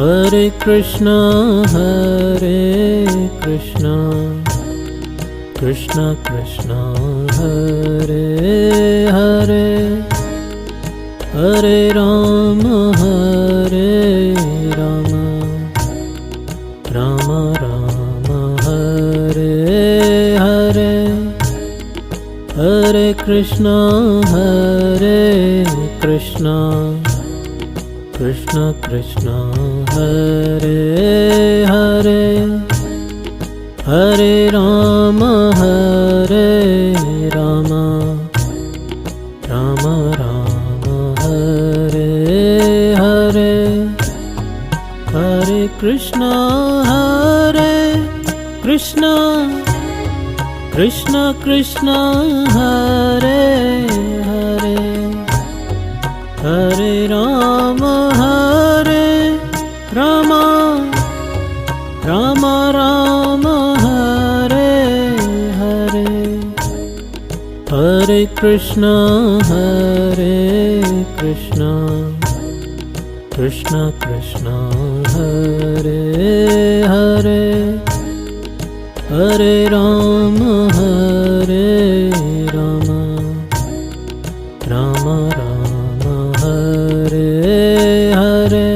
Hare Krishna, Krishna Krishna, Hare Hare, Hare Rama, Rama Rama, Hare Hare, Hare Krishna, Krishna Krishna, Hare Hare, Hare Rama, Rama Rama, Hare Hare, Hare Krishna, Krishna Krishna, Hare Hare, Hare Rama, Rama Rama, Hare Hare, Hare Krishna, Krishna Krishna, Hare Hare, Hare Rama, Rama Rama, Hare Hare.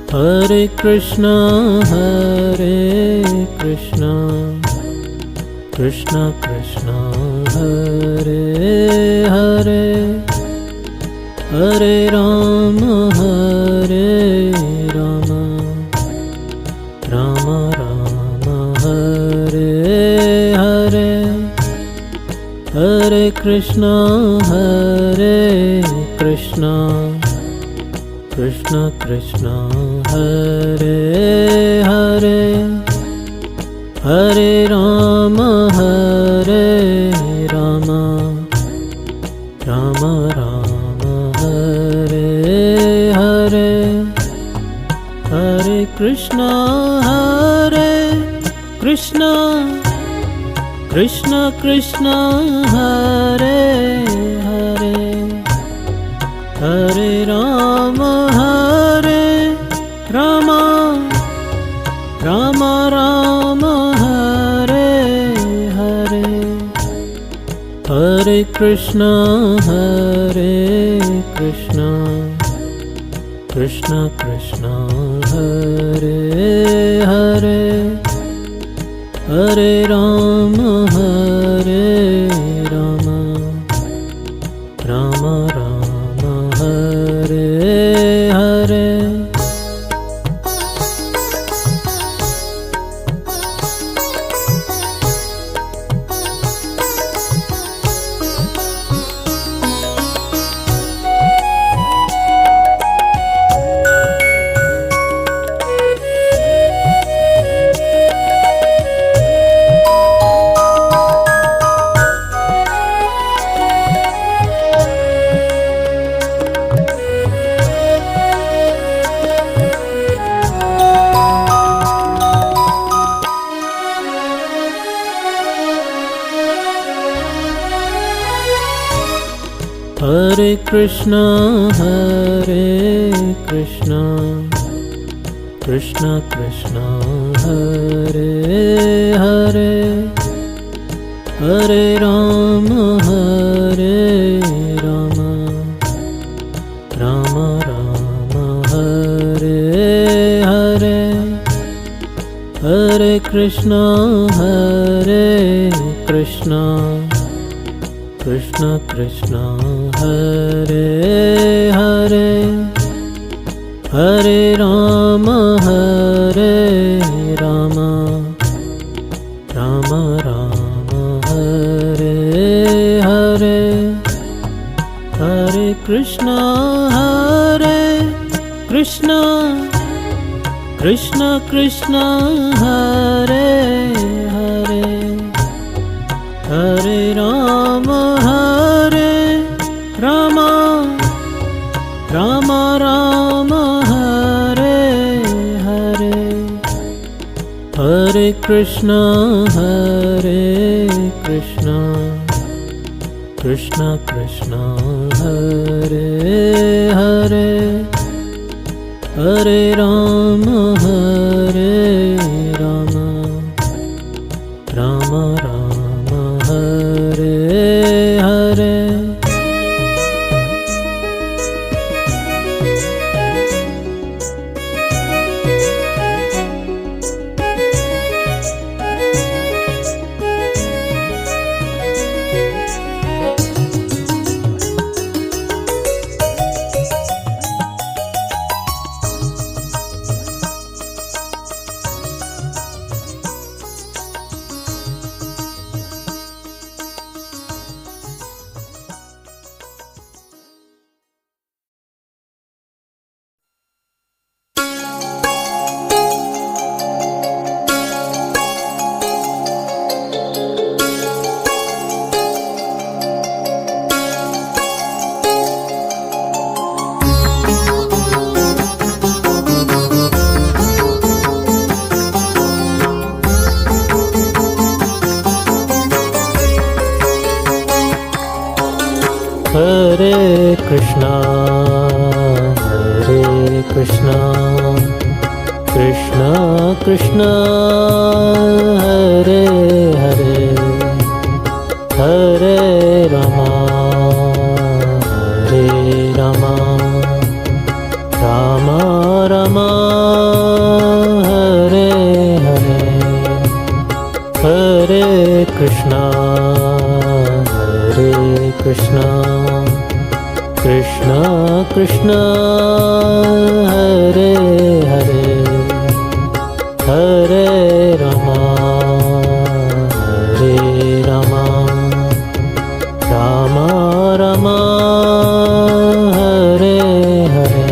Hare Krishna, Krishna Krishna, Hare Hare, Hare Rama, Rama Rama, Hare Hare, Hare Krishna, Krishna Krishna, Hare Hare, Hare Rama, Rama Rama, Hare Hare, Hare Krishna, Krishna Krishna, Hare Hare, Hare Rama, Rama Rama, Hare Hare, Hare Krishna, Krishna Krishna, Hare Hare, Hare Rama, Rama Rama, Hare Hare. Hare Krishna, Krishna Krishna, Hare Hare, Hare Rama, Rama Rama, Hare Hare, Hare Krishna, Krishna Krishna, Hare Hare, Hare Rama, Rama Rama, Hare Hare, Hare Krishna, Krishna Krishna Krishna Hare Hare Hare Rama Rama Rama Hare Hare Hare Krishna Krishna Krishna Hare Hare Hare Rama Rama Rama Hare Hare Hare Krishna Krishna Krishna Hare Hare Hare Rama Rama Rama Hare Hare Hare Krishna Krishna Krishna Hare Hare Hare Rama Rama Rama Hare Hare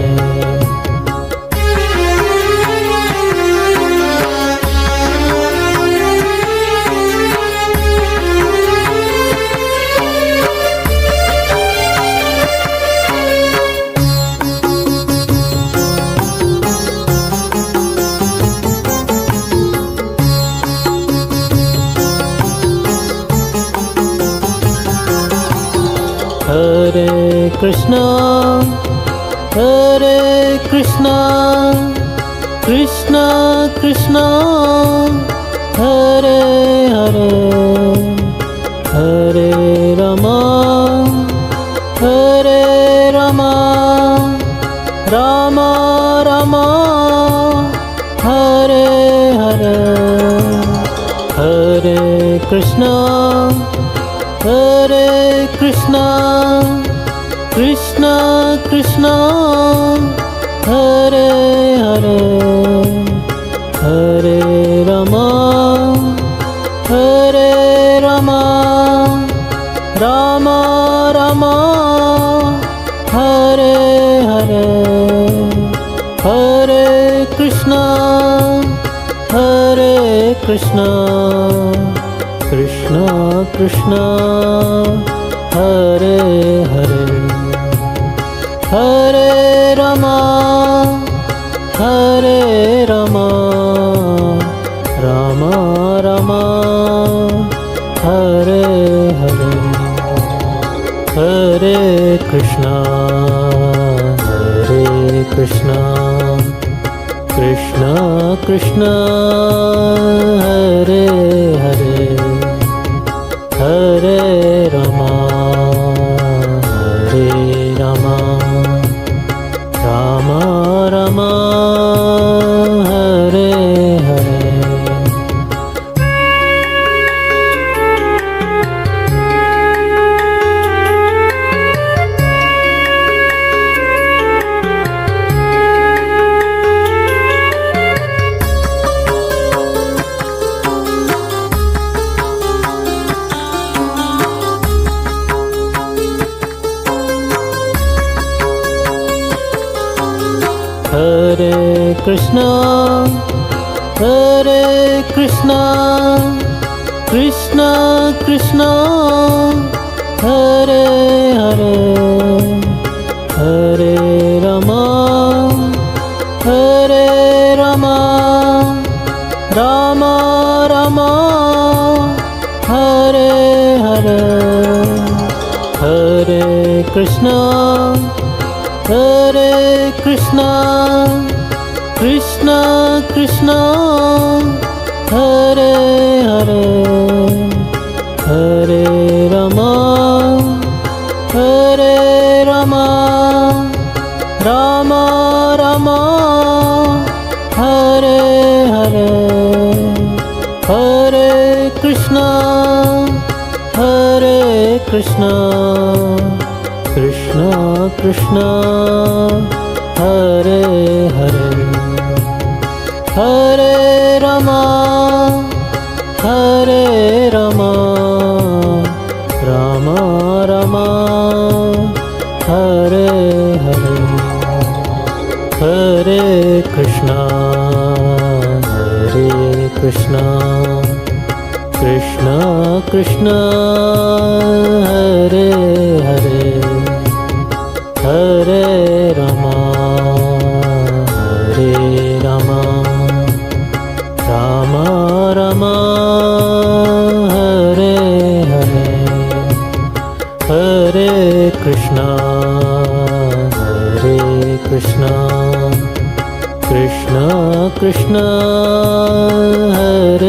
Hare Krishna Krishna Krishna Hare Hare Hare Rama Rama Rama Hare Hare Hare Krishna Krishna Krishna Hare Hare Hare Rama Rama Rama Hare Hare Hare Krishna Krishna Krishna Hare Hare Hare Rama Rama Rama Hare Hare Hare Krishna Krishna Hare Hare Hare Rama Rama Rama Hare Hare Krishna Hare Krishna Krishna Krishna Hare Hare Hare Rama Hare Rama Rama Rama Hare Hare Hare Krishna Hare Krishna Krishna Krishna Hare Hare Hare Rama Hare Rama Rama Rama Hare Hare Hare Krishna Hare Krishna Krishna Krishna Hare Hare Hare Rama Hare Rama Rama Rama Hare Hare Hare Krishna Hare Krishna Krishna Krishna Hare Hare Hare Rama Hare Rama Rama Rama Hare Hare Hare Krishna Hare Krishna Krishna Krishna Hare